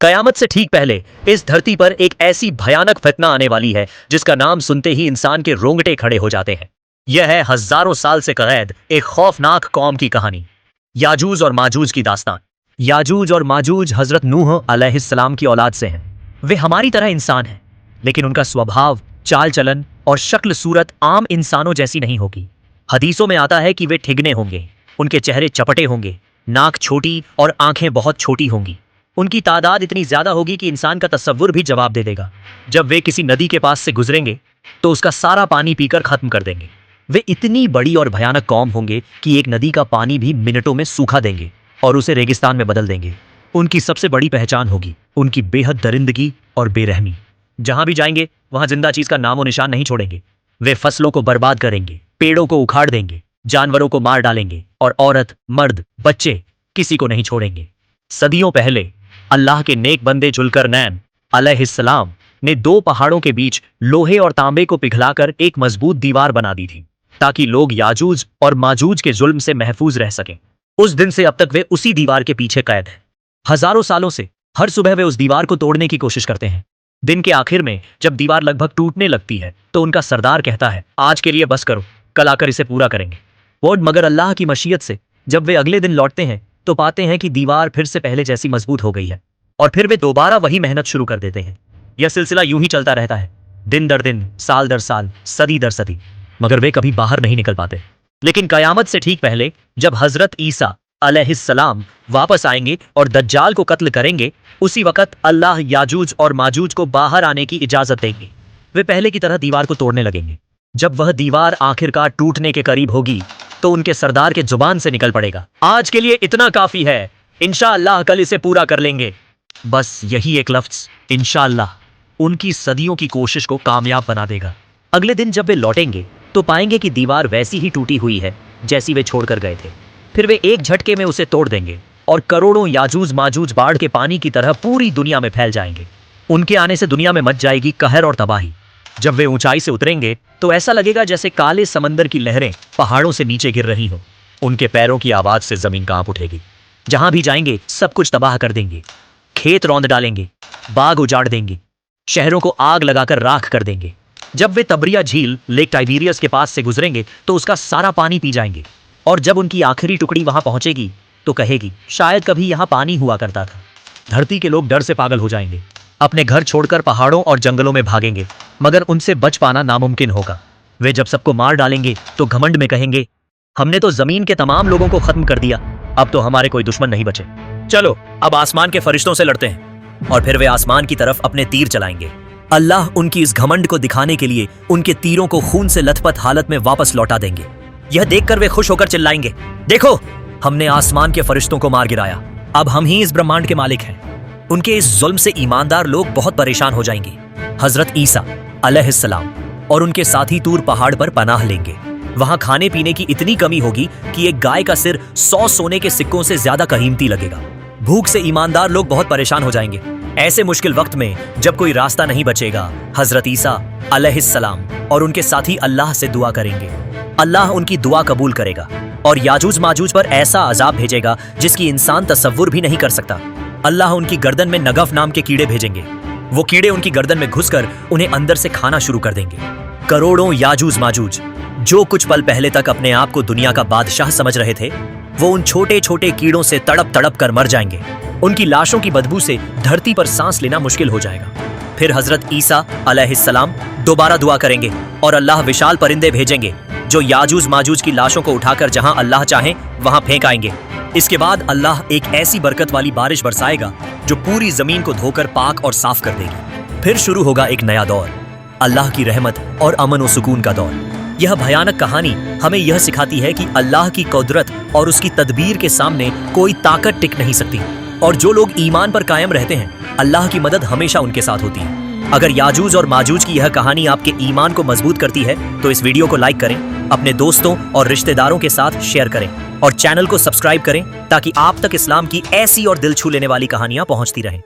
कयामत से ठीक पहले इस धरती पर एक ऐसी भयानक फितना आने वाली है जिसका नाम सुनते ही इंसान के रोंगटे खड़े हो जाते हैं। यह है हजारों साल से कैद एक खौफनाक कौम की कहानी, याजूज और माजूज की दास्तान। याजूज और माजूज हजरत नूह अलैहिस्सलाम की औलाद से हैं। वे हमारी तरह इंसान हैं, लेकिन उनका स्वभाव, चाल चलन और शक्ल सूरत आम इंसानों जैसी नहीं होगी। हदीसों में आता है कि वे ठिगने होंगे, उनके चेहरे चपटे होंगे, नाक छोटी और आंखें बहुत छोटी होंगी। उनकी तादाद इतनी ज्यादा होगी कि इंसान का तसव्वुर भी जवाब दे देगा। जब वे किसी नदी के पास से गुजरेंगे तो उसका सारा पानी पीकर खत्म कर देंगे। वे इतनी बड़ी और भयानक कौम होंगे कि एक नदी का पानी भी मिनटों में सूखा देंगे और उसे रेगिस्तान में बदल देंगे। उनकी सबसे बड़ी पहचान होगी उनकी बेहद दरिंदगी और बेरहमी। जहां भी जाएंगे वहां जिंदा चीज का नामो निशान नहीं छोड़ेंगे। वे फसलों को बर्बाद करेंगे, पेड़ों को उखाड़ देंगे, जानवरों को मार डालेंगे और औरत, मर्द, बच्चे किसी को नहीं छोड़ेंगे। सदियों पहले अल्लाह के नेक बंदे जुल्करनैन अलैहिस्सलाम ने दो पहाड़ों के बीच लोहे और तांबे को पिघलाकर एक मजबूत दीवार बना दी थी ताकि लोग याजूज और माजूज के जुल्म से महफूज रह सकें। उस दिन से अब तक वे उसी दीवार के पीछे कैद हैं। हजारों सालों से हर सुबह वे उस दीवार को तोड़ने की कोशिश करते हैं। दिन के आखिर में जब दीवार लगभग टूटने लगती है तो उनका सरदार कहता है, आज के लिए बस करो, कल आकर इसे पूरा करेंगे। मगर अल्लाह की मशीयत से जब वे अगले दिन लौटते हैं तो पाते हैं कि दीवार फिर से पहले जैसी मजबूत हो गई है और फिर वे दोबारा वही मेहनत शुरू कर देते हैं। यह सिलसिला यूं ही चलता रहता है, दिन दर दिन, साल दर साल, सदी दर सदी, मगर वे कभी बाहर नहीं निकल पाते। लेकिन कयामत से ठीक पहले जब हजरत ईसा अलैहिस्सलाम वापस आएंगे और दज्जाल को कत्ल करेंगे, उसी वक्त अल्लाह याजूज और माजूज को बाहर आने की इजाजत देंगे। वे पहले की तरह दीवार को तोड़ने लगेंगे। जब वह दीवार आखिरकार टूटने के करीब होगी तो उनके सरदार के जुबान से निकल पड़ेगा, आज के लिए इतना काफी है, इंशाअल्लाह कल इसे पूरा कर लेंगे। बस यही एक लफ्ज इंशाअल्लाह उनकी सदियों की कोशिश को कामयाब बना देगा। अगले दिन जब वे लौटेंगे तो पाएंगे कि दीवार वैसी ही टूटी हुई है जैसी वे छोड़कर गए थे। फिर वे एक झटके में उसे तोड़ देंगे और करोड़ों याजूज माजूज बाढ़ के पानी की तरह पूरी दुनिया में फैल जाएंगे। उनके आने से दुनिया में मच जाएगी कहर और तबाही। जब वे ऊंचाई से उतरेंगे तो ऐसा लगेगा जैसे काले समंदर की लहरें पहाड़ों से नीचे गिर रही हो। उनके पैरों की आवाज से जमीन कांप उठेगी। जहां भी जाएंगे सब कुछ तबाह कर देंगे। खेत रौंद डालेंगे, बाग उजाड़ देंगे, शहरों को आग लगाकर राख कर देंगे। जब वे तबरिया झील लेक टाइबेरियस के पास से गुजरेंगे तो उसका सारा पानी पी जाएंगे और जब उनकी आखिरी टुकड़ी वहां पहुंचेगी तो कहेगी, शायद कभी यहां पानी हुआ करता था। धरती के लोग डर से पागल हो जाएंगे, अपने घर छोड़कर पहाड़ों और जंगलों में भागेंगे, मगर उनसे बच पाना नामुमकिन होगा। वे जब सबको मार डालेंगे तो घमंड में कहेंगे, हमने तो जमीन के तमाम लोगों को खत्म कर दिया, अब तो हमारे कोई दुश्मन नहीं बचे। चलो अब आसमान के फरिश्तों से लड़ते हैं। और फिर वे आसमान की तरफ अपने तीर चलाएंगे। अल्लाह उनकी इस घमंड को दिखाने के लिए उनके तीरों को खून से लथपथ हालत में वापस लौटा देंगे। यह देखकर वे खुश होकर चिल्लाएंगे, देखो हमने आसमान के फरिश्तों को मार गिराया, अब हम ही इस ब्रह्मांड के मालिक हैं। उनके इस जुल्म से ईमानदार लोग बहुत परेशान हो जाएंगे। हजरत ईसा अलैहिस्सलाम और उनके साथी तूर पहाड़ पर पनाह लेंगे। वहां खाने पीने की इतनी कमी होगी कि एक गाय का सिर 100 सोने के सिक्कों से ज्यादा कीमती लगेगा। भूख से ईमानदार लोग बहुत परेशान हो जाएंगे। ऐसे मुश्किल वक्त में जब कोई रास्ता नहीं बचेगा, हजरत ईसा अलैहिस्सलाम और उनके साथी अल्लाह से दुआ करेंगे। अल्लाह उनकी दुआ कबूल करेगा और याजूज माजूज पर ऐसा अजाब भेजेगा जिसकी इंसान तसव्वुर भी नहीं कर सकता। अल्लाह उनकी गर्दन में नगफ नाम के कीड़े भेजेंगे। वो कीड़े उनकी गर्दन में घुसकर उन्हें अंदर से खाना शुरू कर देंगे। करोड़ों याजूज माजूज जो कुछ पल पहले तक अपने आप को दुनिया का बादशाह समझ रहे थे, वो उन छोटे छोटे कीड़ों से तड़प तड़प कर मर जाएंगे। उनकी लाशों की बदबू से धरती पर सांस लेना मुश्किल हो जाएगा। फिर हजरत ईसा अलैहिस्सलाम दोबारा दुआ करेंगे और अल्लाह विशाल परिंदे भेजेंगे जो याजूज माजूज की लाशों को उठाकर जहां अल्लाह चाहे वहां फेंक आएंगे। इसके बाद अल्लाह एक ऐसी बरकत वाली बारिश बरसाएगा जो पूरी जमीन को धोकर पाक और साफ कर देगी। फिर शुरू होगा एक नया दौर, अल्लाह की रहमत और अमन और सुकून का दौर। यह भयानक कहानी हमें यह सिखाती है कि अल्लाह की कुदरत और उसकी तदबीर के सामने कोई ताकत टिक नहीं सकती और जो लोग ईमान पर कायम रहते हैं, अल्लाह की मदद हमेशा उनके साथ होती है। अगर याजूज और माजूज की यह कहानी आपके ईमान को मजबूत करती है तो इस वीडियो को लाइक करें, अपने दोस्तों और रिश्तेदारों के साथ शेयर करें और चैनल को सब्सक्राइब करें ताकि आप तक इस्लाम की ऐसी और दिल छू लेने वाली कहानियां पहुंचती रहें।